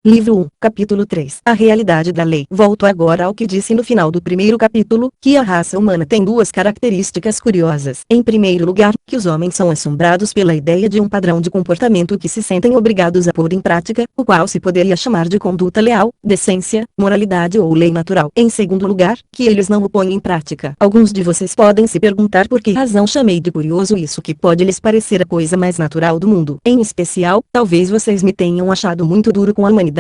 Livro 1, Capítulo 3. A realidade da lei. Volto agora ao que disse no final do primeiro capítulo, que a raça humana tem duas características curiosas. Em primeiro lugar, que os homens são assombrados pela ideia de um padrão de comportamento que se sentem obrigados a pôr em prática, o qual se poderia chamar de conduta leal, decência, moralidade ou lei natural. Em segundo lugar, que eles não o põem em prática. Alguns de vocês podem se perguntar por que razão chamei de curioso isso que pode lhes parecer a coisa mais natural do mundo. Em especial, talvez vocês me tenham achado muito duro com a humanidade.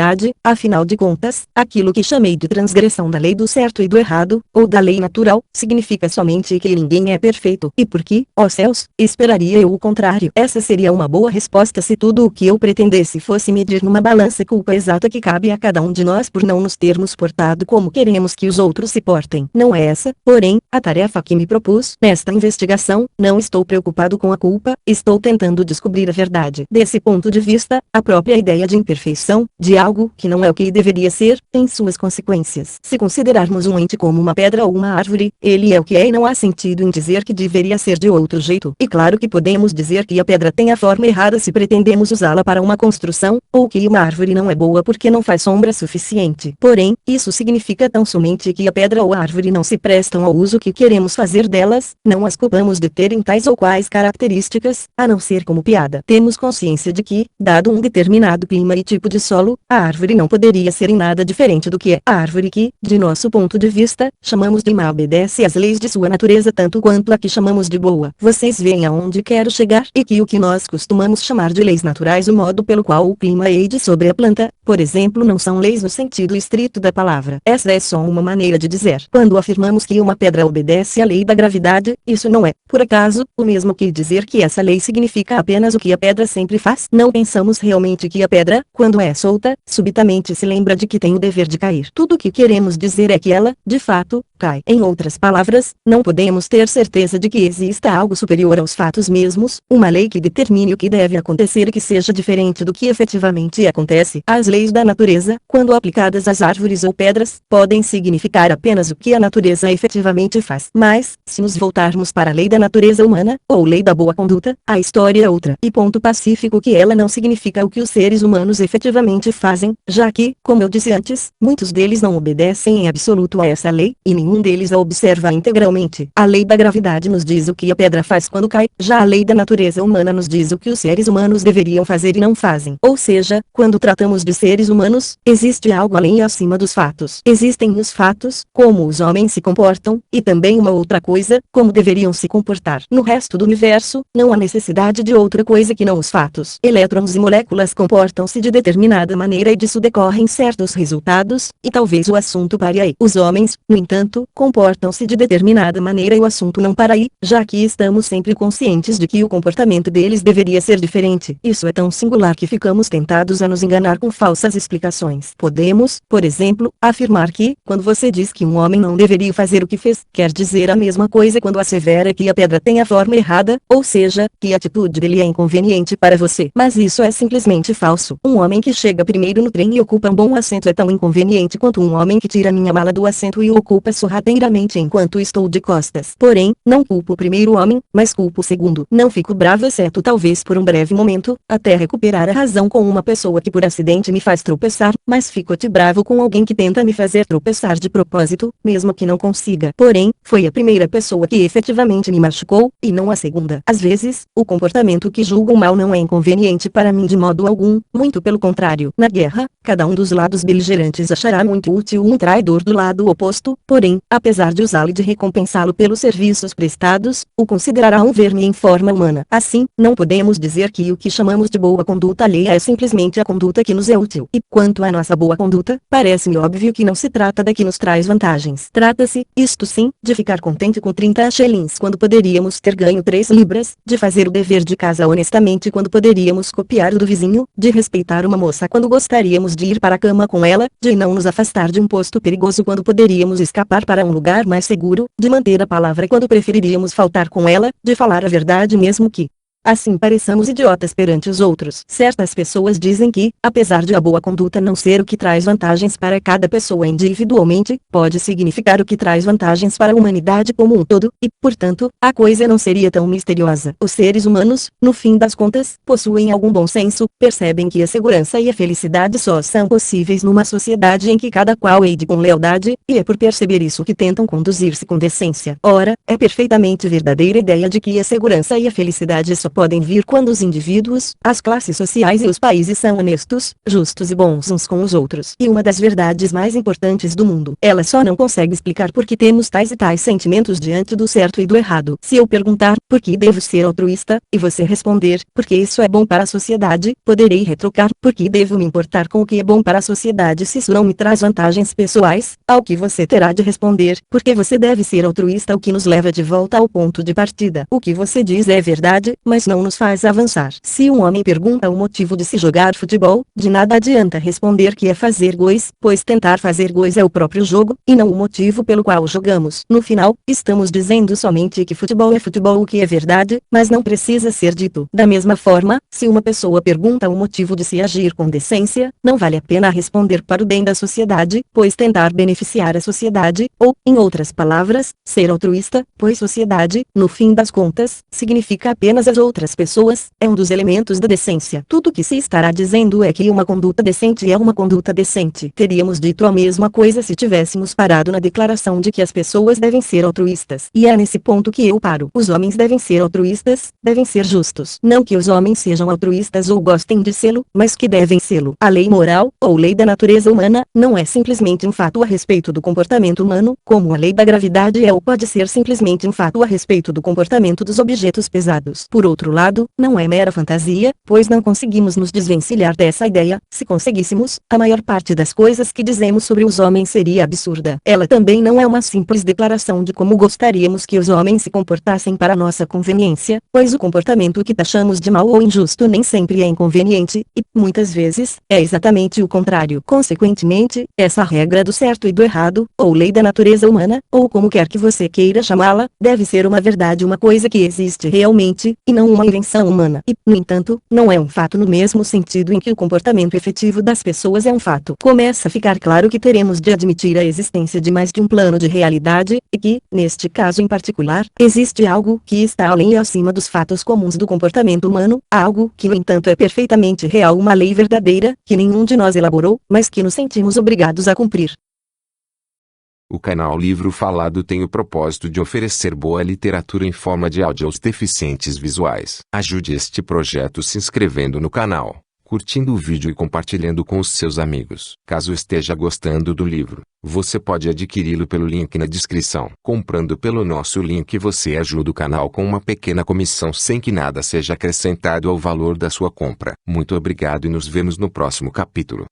Afinal de contas, aquilo que chamei de transgressão da lei do certo e do errado, ou da lei natural, significa somente que ninguém é perfeito. E por que, ó céus, esperaria eu o contrário? Essa seria uma boa resposta se tudo o que eu pretendesse fosse medir numa balança culpa exata que cabe a cada um de nós por não nos termos portado como queremos que os outros se portem. Não é essa, porém, a tarefa que me propus. Nesta investigação, não estou preocupado com a culpa, estou tentando descobrir a verdade. Desse ponto de vista, a própria ideia de imperfeição, de algo que não é o que deveria ser, tem suas consequências. Se considerarmos um ente como uma pedra ou uma árvore, ele é o que é e não há sentido em dizer que deveria ser de outro jeito. E claro que podemos dizer que a pedra tem a forma errada se pretendemos usá-la para uma construção, ou que uma árvore não é boa porque não faz sombra suficiente. Porém, isso significa tão somente que a pedra ou a árvore não se prestam ao uso que queremos fazer delas, não as culpamos de terem tais ou quais características, a não ser como piada. Temos consciência de que, dado um determinado clima e tipo de solo, a árvore não poderia ser em nada diferente do que é. A árvore que, de nosso ponto de vista, chamamos de má obedece às leis de sua natureza tanto quanto a que chamamos de boa. Vocês veem aonde quero chegar e que o que nós costumamos chamar de leis naturais, o modo pelo qual o clima age sobre a planta, por exemplo, não são leis no sentido estrito da palavra. Essa é só uma maneira de dizer. Quando afirmamos que uma pedra obedece à lei da gravidade, isso não é, por acaso, o mesmo que dizer que essa lei significa apenas o que a pedra sempre faz. Não pensamos realmente que a pedra, quando é solta, subitamente se lembra de que tem o dever de cair. Tudo o que queremos dizer é que ela, de fato, cai. Em outras palavras, não podemos ter certeza de que exista algo superior aos fatos mesmos, uma lei que determine o que deve acontecer e que seja diferente do que efetivamente acontece. As leis da natureza, quando aplicadas às árvores ou pedras, podem significar apenas o que a natureza efetivamente faz. Mas, se nos voltarmos para a lei da natureza humana, ou lei da boa conduta, a história é outra. E ponto pacífico que ela não significa o que os seres humanos efetivamente fazem, já que, como eu disse antes, muitos deles não obedecem em absoluto a essa lei, e nenhum deles a observa integralmente. A lei da gravidade nos diz o que a pedra faz quando cai, já a lei da natureza humana nos diz o que os seres humanos deveriam fazer e não fazem. Ou seja, quando tratamos de seres humanos, existe algo além e acima dos fatos. Existem os fatos, como os homens se comportam, e também uma outra coisa, como deveriam se comportar. No resto do universo, não há necessidade de outra coisa que não os fatos. Elétrons e moléculas comportam-se de determinada maneira e disso decorrem certos resultados, e talvez o assunto pare aí. Os homens, no entanto, comportam-se de determinada maneira e o assunto não para aí, já que estamos sempre conscientes de que o comportamento deles deveria ser diferente. Isso é tão singular que ficamos tentados a nos enganar com falsas explicações. Podemos, por exemplo, afirmar que, quando você diz que um homem não deveria fazer o que fez, quer dizer a mesma coisa quando assevera que a pedra tem a forma errada, ou seja, que a atitude dele é inconveniente para você. Mas isso é simplesmente falso. Um homem que chega primeiro no trem e ocupa um bom assento é tão inconveniente quanto um homem que tira minha mala do assento e o ocupa sorrateiramente enquanto estou de costas. Porém, não culpo o primeiro homem, mas culpo o segundo. Não fico bravo exceto talvez por um breve momento, até recuperar a razão com uma pessoa que por acidente me faz tropeçar, mas fico-te bravo com alguém que tenta me fazer tropeçar de propósito, mesmo que não consiga. Porém, foi a primeira pessoa que efetivamente me machucou, e não a segunda. Às vezes, o comportamento que julgo mal não é inconveniente para mim de modo algum, muito pelo contrário. Na guerra, cada um dos lados beligerantes achará muito útil um traidor do lado oposto, porém, apesar de usá-lo e de recompensá-lo pelos serviços prestados, o considerará um verme em forma humana. Assim, não podemos dizer que o que chamamos de boa conduta alheia é simplesmente a conduta que nos é útil. E, quanto à nossa boa conduta, parece-me óbvio que não se trata da que nos traz vantagens. Trata-se, isto sim, de ficar contente com 30 shillings quando poderíamos ter ganho 3 libras, de fazer o dever de casa honestamente quando poderíamos copiar o do vizinho, de respeitar uma moça quando gostaríamos de ir para a cama com ela, de não nos afastar de um posto perigoso quando poderíamos escapar para um lugar mais seguro, de manter a palavra quando preferiríamos faltar com ela, de falar a verdade mesmo que Assim pareçamos idiotas perante os outros. Certas pessoas dizem que, apesar de a boa conduta não ser o que traz vantagens para cada pessoa individualmente, pode significar o que traz vantagens para a humanidade como um todo, e, portanto, a coisa não seria tão misteriosa. Os seres humanos, no fim das contas, possuem algum bom senso, percebem que a segurança e a felicidade só são possíveis numa sociedade em que cada qual ande com lealdade, e é por perceber isso que tentam conduzir-se com decência. Ora, é perfeitamente verdadeira a ideia de que a segurança e a felicidade só podem vir quando os indivíduos, as classes sociais e os países são honestos, justos e bons uns com os outros. E uma das verdades mais importantes do mundo, ela só não consegue explicar por que temos tais e tais sentimentos diante do certo e do errado. Se eu perguntar, por que devo ser altruísta, e você responder, porque isso é bom para a sociedade, poderei retrucar, por que devo me importar com o que é bom para a sociedade se isso não me traz vantagens pessoais, ao que você terá de responder, porque você deve ser altruísta, o que nos leva de volta ao ponto de partida. O que você diz é verdade, mas não nos faz avançar. Se um homem pergunta o motivo de se jogar futebol, de nada adianta responder que é fazer gols, pois tentar fazer gols é o próprio jogo, e não o motivo pelo qual jogamos. No final, estamos dizendo somente que futebol é futebol, o que é verdade, mas não precisa ser dito. Da mesma forma, se uma pessoa pergunta o motivo de se agir com decência, não vale a pena responder para o bem da sociedade, pois tentar beneficiar a sociedade, ou, em outras palavras, ser altruísta, pois sociedade, no fim das contas, significa apenas as outras pessoas, é um dos elementos da decência. Tudo que se estará dizendo é que uma conduta decente é uma conduta decente. Teríamos dito a mesma coisa se tivéssemos parado na declaração de que as pessoas devem ser altruístas. E é nesse ponto que eu paro. Os homens devem ser altruístas, devem ser justos. Não que os homens sejam altruístas ou gostem de sê-lo, mas que devem sê-lo. A lei moral, ou lei da natureza humana, não é simplesmente um fato a respeito do comportamento humano, como a lei da gravidade é ou pode ser simplesmente um fato a respeito do comportamento dos objetos pesados. Por outro lado, não é mera fantasia, pois não conseguimos nos desvencilhar dessa ideia. Se conseguíssemos, a maior parte das coisas que dizemos sobre os homens seria absurda. Ela também não é uma simples declaração de como gostaríamos que os homens se comportassem para nossa conveniência, pois o comportamento que taxamos de mau ou injusto nem sempre é inconveniente, e, muitas vezes, é exatamente o contrário. Consequentemente, essa regra do certo e do errado, ou lei da natureza humana, ou como quer que você queira chamá-la, deve ser uma verdade, uma coisa que existe realmente, e não uma invenção humana. E, no entanto, não é um fato no mesmo sentido em que o comportamento efetivo das pessoas é um fato. Começa a ficar claro que teremos de admitir a existência de mais de um plano de realidade, e que, neste caso em particular, existe algo que está além e acima dos fatos comuns do comportamento humano, algo que no entanto é perfeitamente real, uma lei verdadeira, que nenhum de nós elaborou, mas que nos sentimos obrigados a cumprir. O canal Livro Falado tem o propósito de oferecer boa literatura em forma de áudio aos deficientes visuais. Ajude este projeto se inscrevendo no canal, curtindo o vídeo e compartilhando com os seus amigos. Caso esteja gostando do livro, você pode adquiri-lo pelo link na descrição. Comprando pelo nosso link você ajuda o canal com uma pequena comissão sem que nada seja acrescentado ao valor da sua compra. Muito obrigado e nos vemos no próximo capítulo.